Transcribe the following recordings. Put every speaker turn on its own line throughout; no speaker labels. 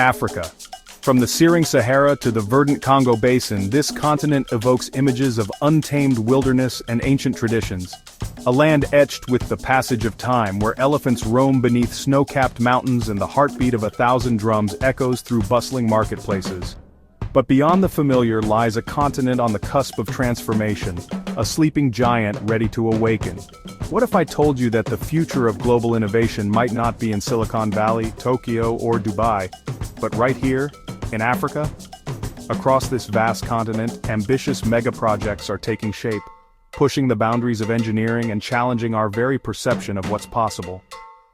Africa. From the searing Sahara to the verdant Congo basin, this continent evokes images of untamed wilderness and ancient traditions. A land etched with the passage of time, where elephants roam beneath snow-capped mountains and the heartbeat of 1,000 drums echoes through bustling marketplaces. But beyond the familiar lies a continent on the cusp of transformation, a sleeping giant ready to awaken. What if I told you that the future of global innovation might not be in Silicon Valley, Tokyo, or Dubai, but right here, in Africa? Across this vast continent, ambitious megaprojects are taking shape, pushing the boundaries of engineering and challenging our very perception of what's possible.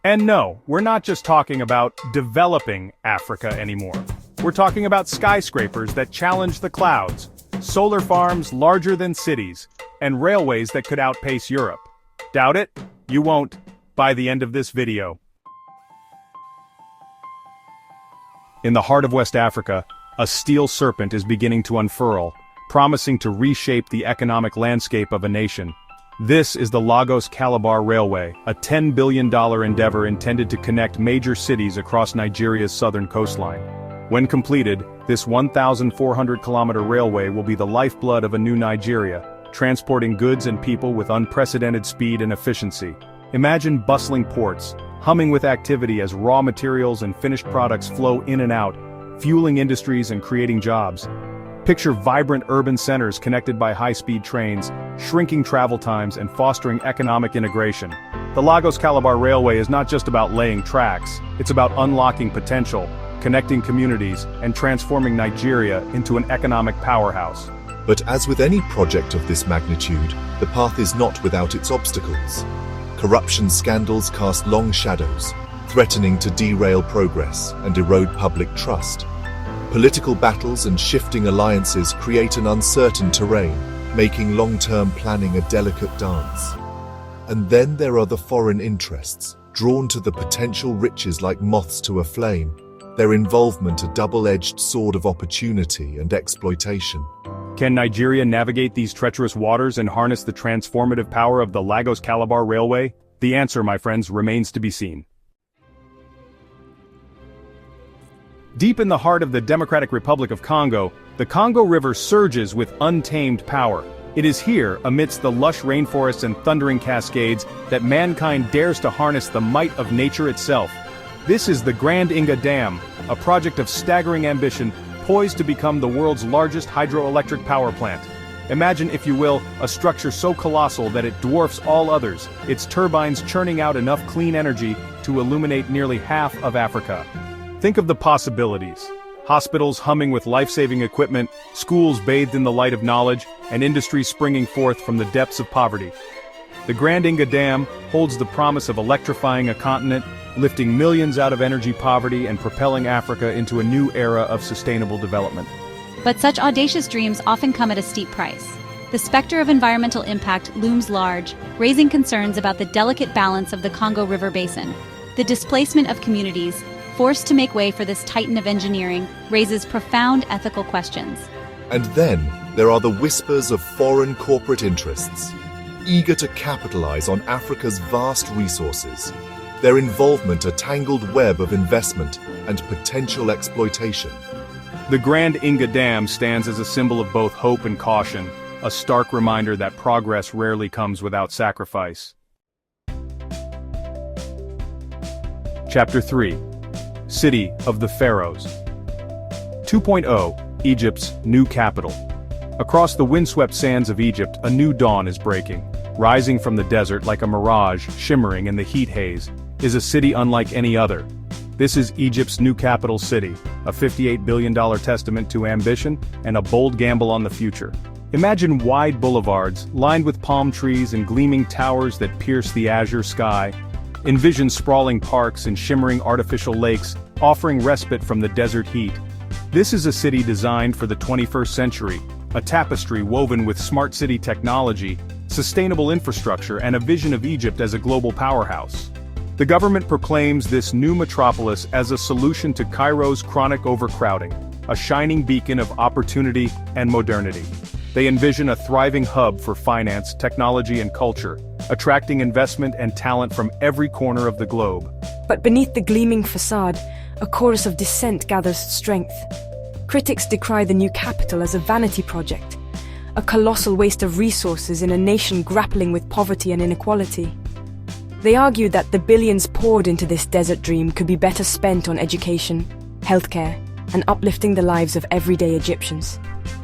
And no, we're not just talking about developing Africa anymore. We're talking about skyscrapers that challenge the clouds, solar farms larger than cities, and railways that could outpace Europe. Doubt it? You won't, by the end of this video. In the heart of West Africa, a steel serpent is beginning to unfurl, promising to reshape the economic landscape of a nation. This is the Lagos-Calabar Railway, a $10 billion endeavor intended to connect major cities across Nigeria's southern coastline. When completed, this 1,400-kilometer railway will be the lifeblood of a new Nigeria, transporting goods and people with unprecedented speed and efficiency. Imagine bustling ports, humming with activity as raw materials and finished products flow in and out, fueling industries and creating jobs. Picture vibrant urban centers connected by high-speed trains, shrinking travel times and fostering economic integration. The Lagos-Calabar Railway is not just about laying tracks, it's about unlocking potential, connecting communities, and transforming Nigeria into an economic powerhouse.
But as with any project of this magnitude, the path is not without its obstacles. Corruption scandals cast long shadows, threatening to derail progress and erode public trust. Political battles and shifting alliances create an uncertain terrain, making long-term planning a delicate dance. And then there are the foreign interests, drawn to the potential riches like moths to a flame, their involvement a double-edged sword of opportunity and exploitation.
Can Nigeria navigate these treacherous waters and harness the transformative power of the Lagos-Calabar Railway? The answer, my friends, remains to be seen. Deep in the heart of the Democratic Republic of Congo, the Congo River surges with untamed power. It is here, amidst the lush rainforests and thundering cascades, that mankind dares to harness the might of nature itself. This is the Grand Inga Dam, a project of staggering ambition, poised to become the world's largest hydroelectric power plant. Imagine, if you will, a structure so colossal that it dwarfs all others, its turbines churning out enough clean energy to illuminate nearly half of Africa. Think of the possibilities. Hospitals humming with life-saving equipment, schools bathed in the light of knowledge, and industries springing forth from the depths of poverty. The Grand Inga Dam holds the promise of electrifying a continent, lifting millions out of energy poverty and propelling Africa into a new era of sustainable development.
But such audacious dreams often come at a steep price. The specter of environmental impact looms large, raising concerns about the delicate balance of the Congo River basin. The displacement of communities, forced to make way for this titan of engineering, raises profound ethical questions.
And then, there are the whispers of foreign corporate interests, eager to capitalize on Africa's vast resources. Their involvement a tangled web of investment and potential exploitation.
The Grand Inga Dam stands as a symbol of both hope and caution, a stark reminder that progress rarely comes without sacrifice. Chapter 3. City of the Pharaohs. 2.0, Egypt's new capital. Across the windswept sands of Egypt, a new dawn is breaking. Rising from the desert like a mirage, shimmering in the heat haze, is a city unlike any other. This is Egypt's new capital city, a $58 billion testament to ambition and a bold gamble on the future. Imagine wide boulevards, lined with palm trees and gleaming towers that pierce the azure sky. Envision sprawling parks and shimmering artificial lakes, offering respite from the desert heat. This is a city designed for the 21st century, a tapestry woven with smart city technology, sustainable infrastructure, and a vision of Egypt as a global powerhouse. The government proclaims this new metropolis as a solution to Cairo's chronic overcrowding, a shining beacon of opportunity and modernity. They envision a thriving hub for finance, technology, and culture, attracting investment and talent from every corner of the globe.
But beneath the gleaming facade, a chorus of dissent gathers strength. Critics decry the new capital as a vanity project, a colossal waste of resources in a nation grappling with poverty and inequality. They argue that the billions poured into this desert dream could be better spent on education, healthcare, and uplifting the lives of everyday Egyptians.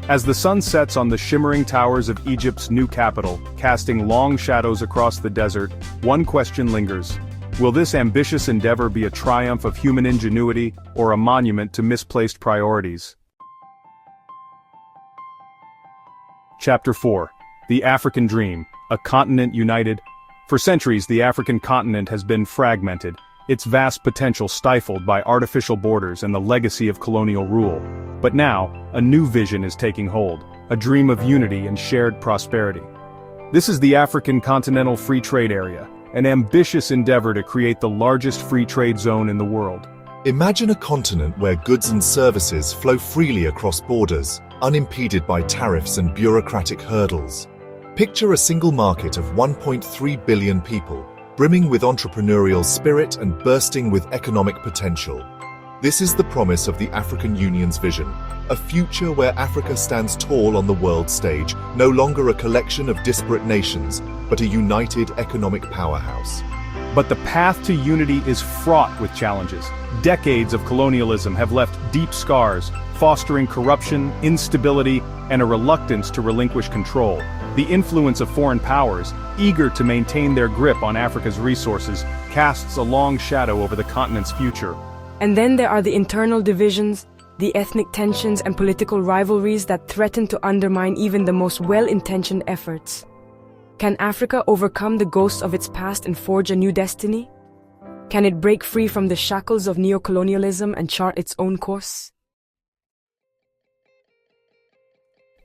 As the sun sets on the shimmering towers of Egypt's new capital, casting long shadows across the desert, one question lingers. Will this ambitious endeavor be a triumph of human ingenuity or a monument to misplaced priorities? Chapter 4. The African Dream, a continent united. For centuries, the African continent has been fragmented, its vast potential stifled by artificial borders and the legacy of colonial rule. But now, a new vision is taking hold, a dream of unity and shared prosperity. This is the African Continental Free Trade Area, an ambitious endeavor to create the largest free trade zone in the world.
Imagine a continent where goods and services flow freely across borders, unimpeded by tariffs and bureaucratic hurdles. Picture a single market of 1.3 billion people, brimming with entrepreneurial spirit and bursting with economic potential. This is the promise of the African Union's vision, a future where Africa stands tall on the world stage, no longer a collection of disparate nations, but a united economic powerhouse.
But the path to unity is fraught with challenges. Decades of colonialism have left deep scars, fostering corruption, instability, and a reluctance to relinquish control. The influence of foreign powers, eager to maintain their grip on Africa's resources, casts a long shadow over the continent's future.
And then there are the internal divisions, the ethnic tensions and political rivalries that threaten to undermine even the most well-intentioned efforts. Can Africa overcome the ghosts of its past and forge a new destiny? Can it break free from the shackles of neocolonialism and chart its own course?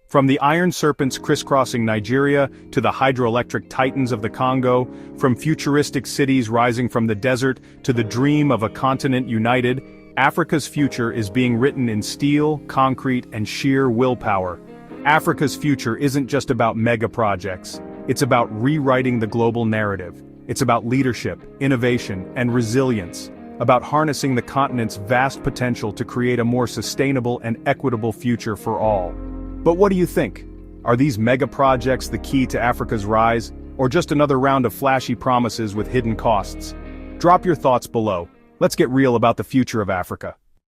From the iron serpents crisscrossing Nigeria to the hydroelectric titans of the Congo, from futuristic cities rising from the desert to the dream of a continent united, Africa's future is being written in steel, concrete, and sheer willpower. Africa's future isn't just about mega-projects. It's about rewriting the global narrative. It's about leadership, innovation, and resilience. About harnessing the continent's vast potential to create a more sustainable and equitable future for all. But what do you think? Are these mega-projects the key to Africa's rise, or just another round of flashy promises with hidden costs? Drop your thoughts below. Let's get real about the future of Africa.